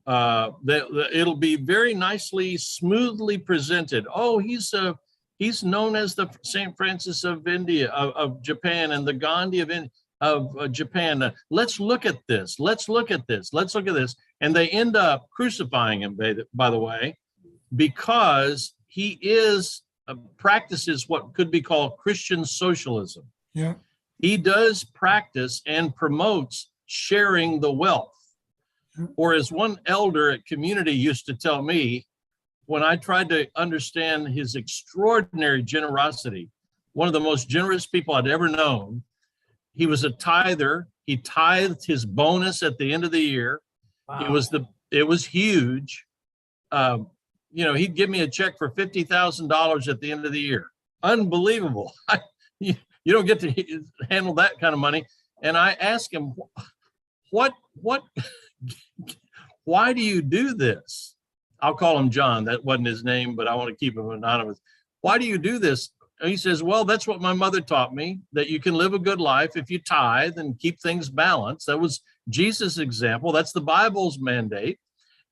It'll be very nicely, smoothly presented. Oh, he's known as the Saint Francis of India, of Japan, and the Gandhi of Japan. Let's look at this. Let's look at this. Let's look at this. And they end up crucifying him, by the way, because he practices what could be called Christian socialism. Yeah. He does practice and promotes sharing the wealth. Or as one elder at community used to tell me, when I tried to understand his extraordinary generosity, one of the most generous people I'd ever known, he was a tither. He tithed his bonus at the end of the year. Wow. It was huge. He'd give me a check for $50,000 at the end of the year. Unbelievable. You don't get to handle that kind of money. And I asked him, why do you do this? I'll call him John. That wasn't his name, but I want to keep him anonymous. Why do you do this? And he says, well, that's what my mother taught me, that you can live a good life if you tithe and keep things balanced. That was Jesus' example. That's the Bible's mandate.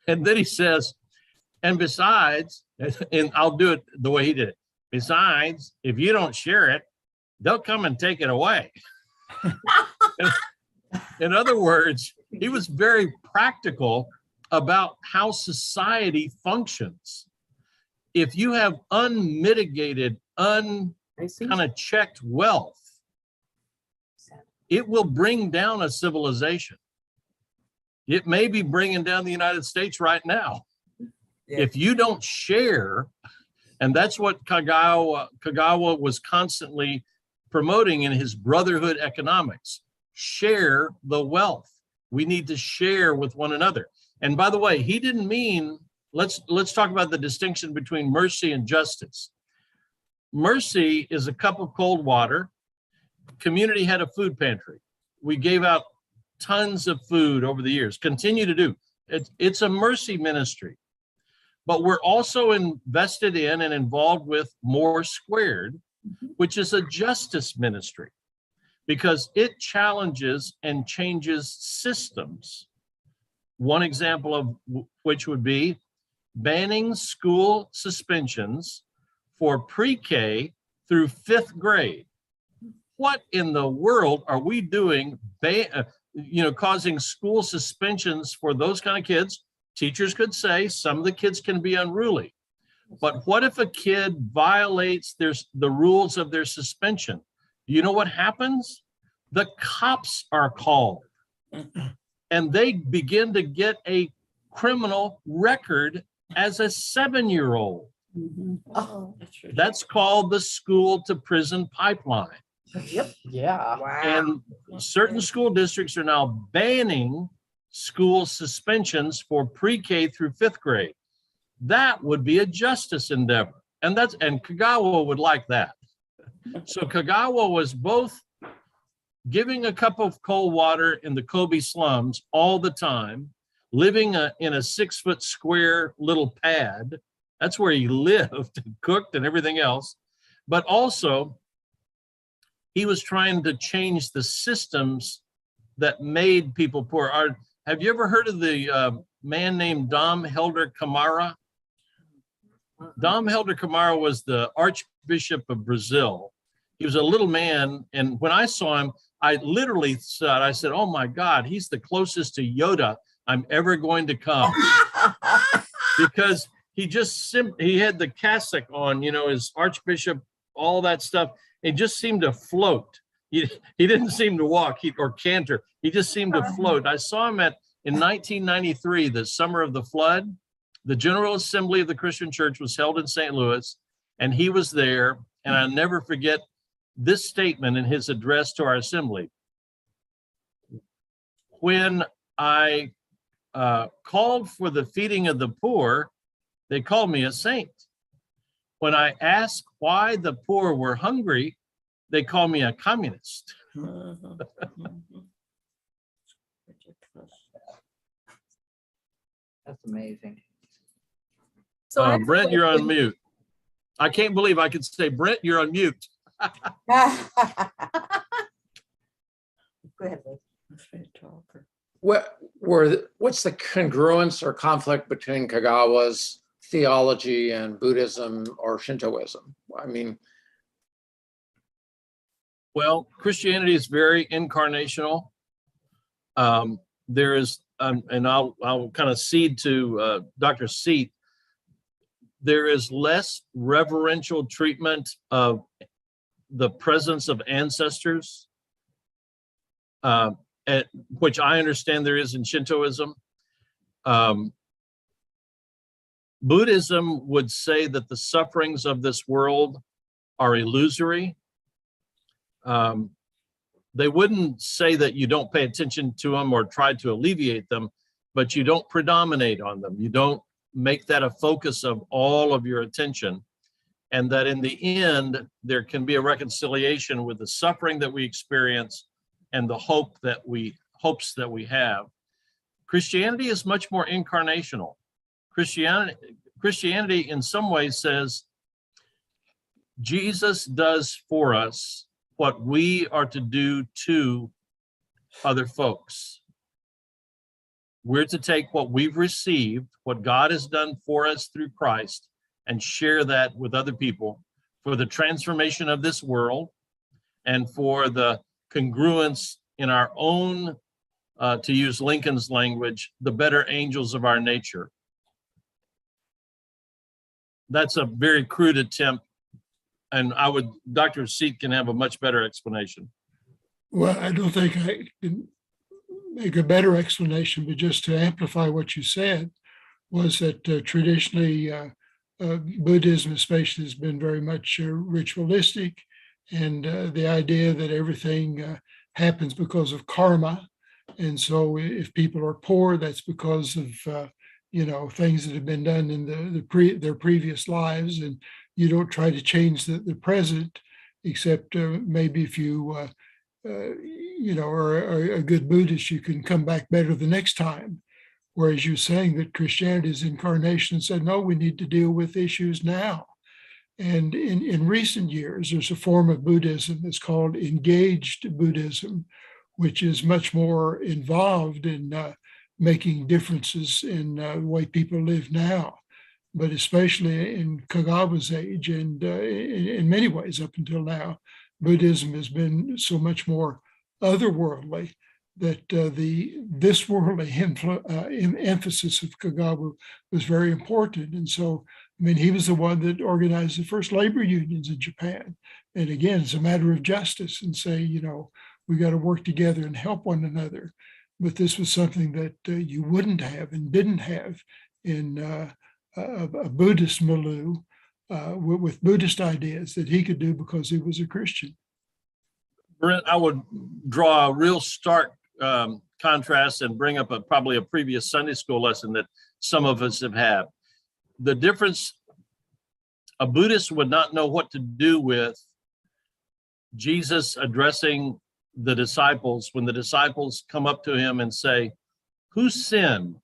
And then he says, and besides, and I'll do it the way he did it. Besides, if you don't share it, they'll come and take it away. In other words, he was very practical about how society functions. If you have unmitigated, kind of checked wealth, it will bring down a civilization. It may be bringing down the United States right now. Yeah. If you don't share, and that's what Kagawa was constantly promoting in his brotherhood economics, share the wealth. We need to share with one another. And by the way, he didn't mean, let's talk about the distinction between mercy and justice. Mercy is a cup of cold water. Community had a food pantry. We gave out tons of food over the years, continue to do. It's a mercy ministry. But we're also invested in and involved with More Squared, which is a justice ministry, because it challenges and changes systems. One example of which would be banning school suspensions for pre-K through 5th grade. What in the world are we doing, causing school suspensions for those kind of kids? Teachers could say some of the kids can be unruly, but what if a kid violates the rules of their suspension? Do you know what happens? The cops are called and they begin to get a criminal record as a 7-year-old. Oh, That's called the school to prison pipeline. yep. Yeah. Wow. And certain school districts are now banning school suspensions for pre-K through 5th grade. That would be a justice endeavor. And Kagawa would like that. So Kagawa was both giving a cup of cold water in the Kobe slums all the time, living in a 6-foot square little pad. That's where he lived and cooked and everything else. But also, he was trying to change the systems that made people poor. Have you ever heard of the man named Dom Helder Camara? Dom Helder Camara was the Archbishop of Brazil. He was a little man, and when I saw him, I literally said, oh my God, he's the closest to Yoda I'm ever going to come. Because he had the cassock on, his Archbishop, all that stuff. It just seemed to float. He didn't seem to walk or canter. He just seemed to float. I saw him in 1993, the summer of the flood. The General Assembly of the Christian Church was held in St. Louis, and he was there. And I'll never forget this statement in his address to our assembly. When I called for the feeding of the poor, they called me a saint. When I asked why the poor were hungry, they called me a communist. That's amazing. So I have a Brent, you're on question. mute. I can't believe I could say, Brent, you're on mute. Go ahead, Liz. What's the congruence or conflict between Kagawa's theology and Buddhism or Shintoism? I mean, Well, Christianity is very incarnational. There is, and I'll kind of cede to Dr. Seat, there is less reverential treatment of the presence of ancestors, which I understand there is in Shintoism. Buddhism would say that the sufferings of this world are illusory. They wouldn't say that you don't pay attention to them or try to alleviate them, but you don't predominate on them. You don't make that a focus of all of your attention. And that in the end, there can be a reconciliation with the suffering that we experience and the hopes that we have. Christianity is much more incarnational. Christianity in some ways says, Jesus does for us what we are to do to other folks. We're to take what we've received, what God has done for us through Christ, and share that with other people for the transformation of this world and for the congruence in our own, to use Lincoln's language, the better angels of our nature. That's a very crude attempt, and Dr. Seat can have a much better explanation. Well, I don't think I can make a better explanation, but just to amplify what you said, was that traditionally Buddhism especially has been very much ritualistic, and the idea that everything happens because of karma. And so if people are poor, that's because of things that have been done in their previous lives, and you don't try to change the present, except maybe if you are a good Buddhist, you can come back better the next time. Whereas you're saying that Christianity is incarnation and said, no, we need to deal with issues now. And in recent years, there's a form of Buddhism that's called engaged Buddhism, which is much more involved in making differences in the way people live now. but especially in Kagawa's age and in many ways up until now, Buddhism has been so much more otherworldly that this worldly emphasis of Kagawa was very important. And so, I mean, he was the one that organized the first labor unions in Japan. And again, it's a matter of justice and say, you know, we got to work together and help one another. But this was something that you wouldn't have and didn't have in a Buddhist milieu with Buddhist ideas that he could do because he was a Christian. Brent, I would draw a real stark contrast and bring up probably a previous Sunday school lesson that some of us have had. The difference, a Buddhist would not know what to do with Jesus addressing the disciples when the disciples come up to him and say, who sinned,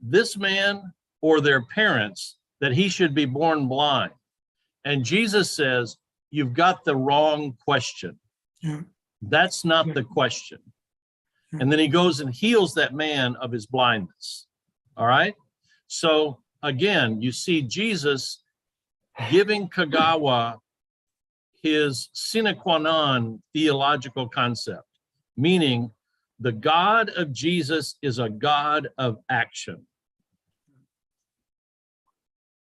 this man or their parents, that he should be born blind? And Jesus says, you've got the wrong question. Yeah. That's not the question. And then he goes and heals that man of his blindness. All right. So again, you see Jesus giving Kagawa his sine qua non theological concept, meaning the God of Jesus is a God of action.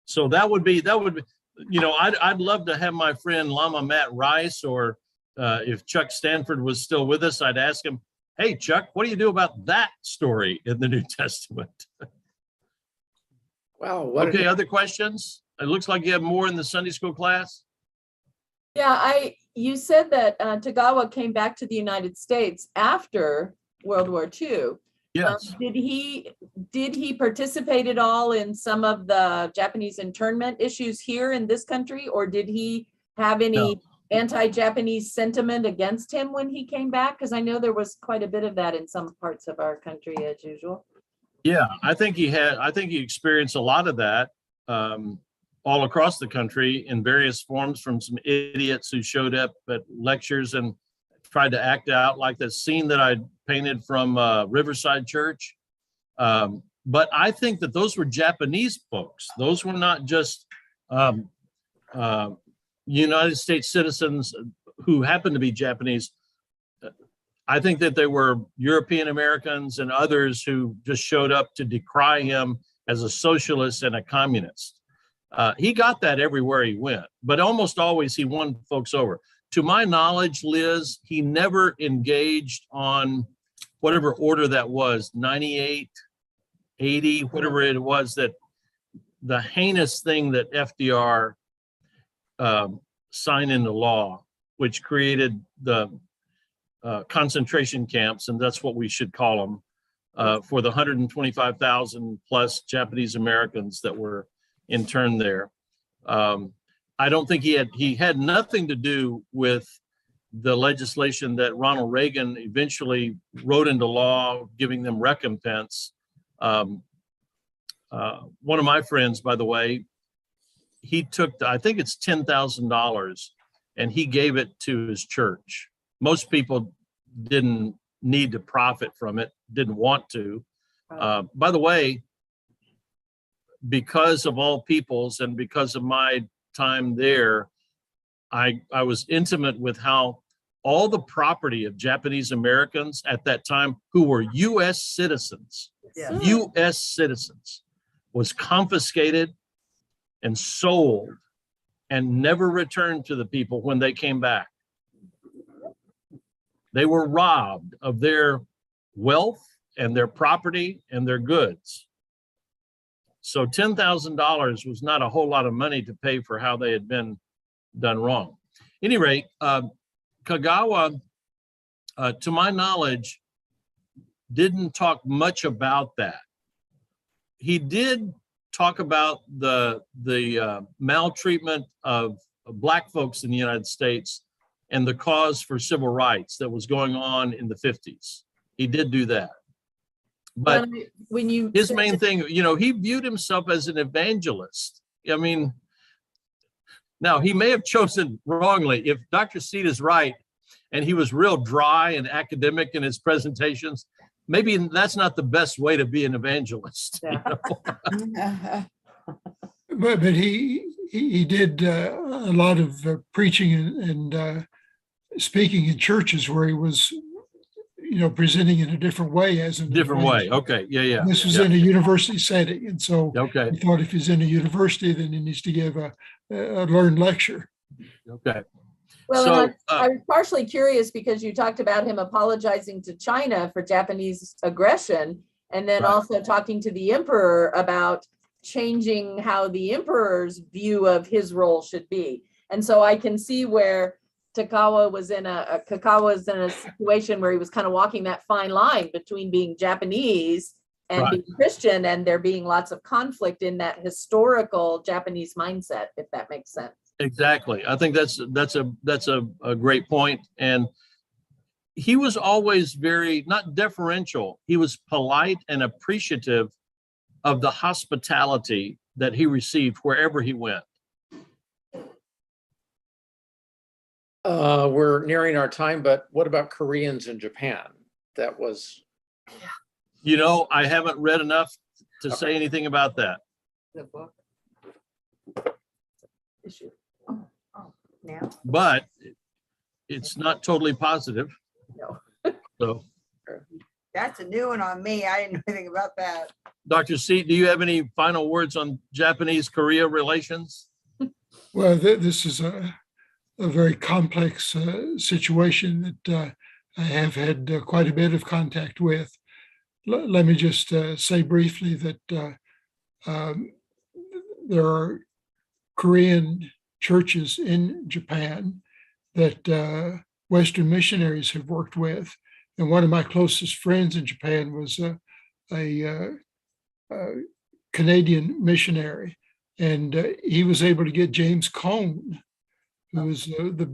So that would be, you know, I'd love to have my friend Lama Matt Rice, or if Chuck Stanford was still with us, I'd ask him, hey, Chuck, what do you do about that story in the New Testament? Wow. Okay, other questions? It looks like you have more in the Sunday school class. Yeah, you said that Tagawa came back to the United States after World War II. Yes. Did he participate at all in some of the Japanese internment issues here in this country, or did he have any anti-Japanese sentiment against him when he came back? Because I know there was quite a bit of that in some parts of our country, as usual. Yeah, I think he experienced a lot of that all across the country in various forms, from some idiots who showed up at lectures and tried to act out like the scene that I painted from Riverside Church. But I think that those were Japanese folks. Those were not just United States citizens who happened to be Japanese. I think that they were European Americans and others who just showed up to decry him as a socialist and a communist. He got that everywhere he went, but almost always he won folks over. To my knowledge, Liz, he never engaged on whatever order that was, 98, 80, whatever it was, that the heinous thing that FDR signed into law, which created the concentration camps, and that's what we should call them, for the 125,000 plus Japanese Americans that were interned there. I don't think he had nothing to do with the legislation that Ronald Reagan eventually wrote into law, giving them recompense. One of my friends, by the way, he took, I think it's $10,000, and he gave it to his church. Most people didn't need to profit from it, didn't want to. By the way, because of all peoples and because of my time there, I was intimate with how all the property of Japanese Americans at that time who were U.S. citizens, U.S. citizens, was confiscated and sold and never returned to the people when they came back. They were robbed of their wealth and their property and their goods. So $10,000 was not a whole lot of money to pay for how they had been done wrong. At any rate, Kagawa, to my knowledge, didn't talk much about that. He did talk about the maltreatment of Black folks in the United States and the cause for civil rights that was going on in the 50s. He did do that. But when you his main thing, you know, he viewed himself as an evangelist. I mean, now he may have chosen wrongly. If Dr. Seed is right, and he was real dry and academic in his presentations, maybe that's not the best way to be an evangelist. Yeah. You know? but he did a lot of preaching and speaking in churches where he was, presenting in a different way as an Different way. evangelist. Okay. Yeah. This was Yeah. in a university setting, and so Okay. he thought if he's in a university, then he needs to give a learned lecture. Okay. Well, So, and I was partially curious because you talked about him apologizing to China for Japanese aggression, and then Right. also talking to the emperor about changing how the emperor's view of his role should be. And so I can see where Kagawa was in a situation where he was kind of walking that fine line between being Japanese and Right. being Christian, and there being lots of conflict in that historical Japanese mindset, if that makes sense. Exactly. I think that's a great point. And he was always very, not deferential, he was polite and appreciative of the hospitality that he received wherever he went. We're nearing our time, but what about Koreans in Japan? That was, I haven't read enough to say anything about that. The book Issue. now. But it's not totally positive. No. So, That's a new one on me. I didn't know anything about that. Dr. C, do you have any final words on Japanese-Korea relations? Well, this is a very complex situation that I have had quite a bit of contact with. Let me just say briefly that there are Korean churches in Japan that Western missionaries have worked with. And one of my closest friends in Japan was a Canadian missionary. And he was able to get James Cone, who was the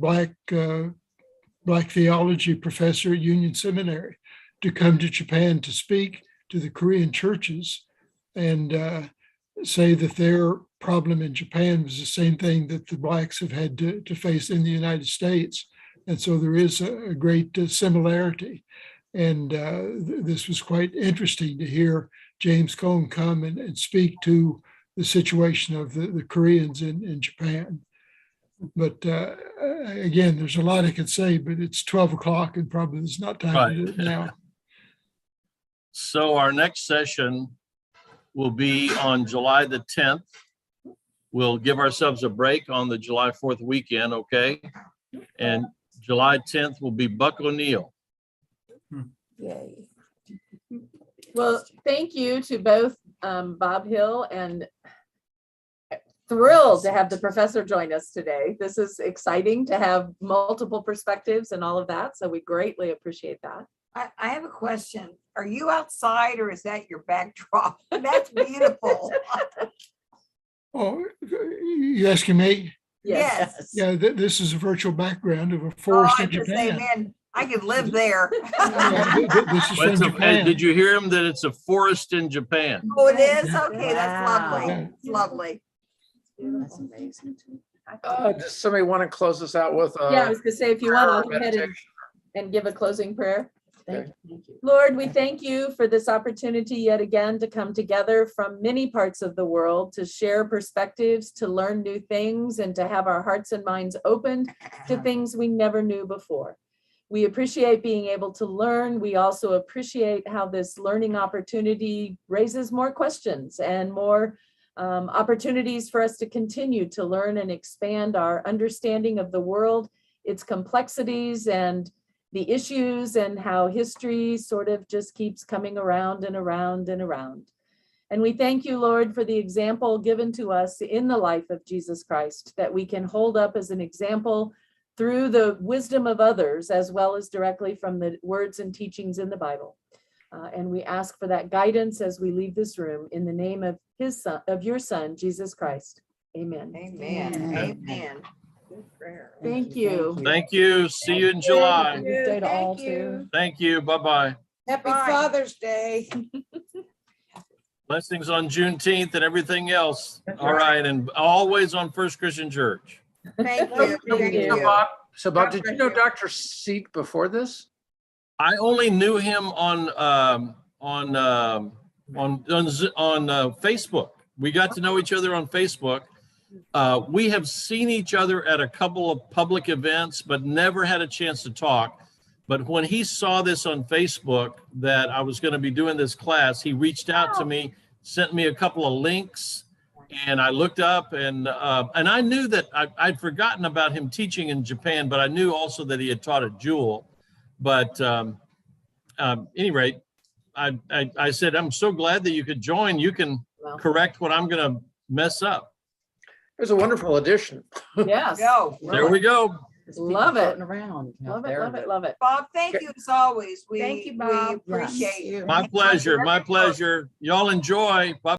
Black theology professor at Union Seminary, to come to Japan to speak to the Korean churches and say that their problem in Japan was the same thing that the Blacks have had to face in the United States. And so there is a great similarity. And this was quite interesting to hear James Cone come and speak to the situation of the Koreans in Japan. But again, there's a lot I could say, but it's 12 o'clock and probably there's not time to do it now. So our next session will be on July the 10th. We'll give ourselves a break on the July 4th weekend, okay? And July 10th will be Buck O'Neill. Yay. Well, thank you to both Bob Hill, and thrilled to have the professor join us today. This is exciting to have multiple perspectives and all of that. So we greatly appreciate that. I have a question. Are you outside or is that your backdrop? That's beautiful. Oh, you asking me? Yes. Yeah, this is a virtual background of a Oh, forest I in just say, Japan. man, I could live there. This is from Japan. Did you hear him that it's a forest in Japan? Oh, it is? Okay, that's lovely. Wow. It's lovely. That's amazing. does somebody want to close us out with? Yeah, I was gonna say, if you want, I'll go prayer ahead meditation? and give a closing prayer. Okay. Thank you. Lord, we thank you for this opportunity yet again to come together from many parts of the world to share perspectives, to learn new things, and to have our hearts and minds opened to things we never knew before. We appreciate being able to learn. We also appreciate how this learning opportunity raises more questions and more opportunities for us to continue to learn and expand our understanding of the world, its complexities and the issues, and how history sort of just keeps coming around and around and around. And we thank you, Lord, for the example given to us in the life of Jesus Christ that we can hold up as an example through the wisdom of others, as well as directly from the words and teachings in the Bible. And we ask for that guidance as we leave this room in the name of his son, of your son, Jesus Christ. Amen. Amen. Amen. Good prayer. Thank you. Thank you. See you in July. Good day to all Thank you. too. Thank you. Bye-bye. Happy Bye. Father's Day. Blessings on Juneteenth and everything else. All right. And always on First Christian Church. Thank you. Thank you. you. So Bob, did you know Dr. Seek before this? I only knew him on Facebook. we got to know each other on Facebook. We have seen each other at a couple of public events, but never had a chance to talk. But when he saw this on Facebook that I was going to be doing this class, he reached out to me, sent me a couple of links, and I looked up and I knew that I'd forgotten about him teaching in Japan, but I knew also that he had taught at Jewel. But any rate, I said, I'm so glad that you could join. You can correct what I'm going to mess up. It was a wonderful addition. Yes. Go. There we go. There's people Love it. floating Around. out Love it, there love it, that- love it. Bob, thank you as always. Thank you, We Bob. appreciate you. My pleasure. My pleasure. Y'all enjoy. Bye.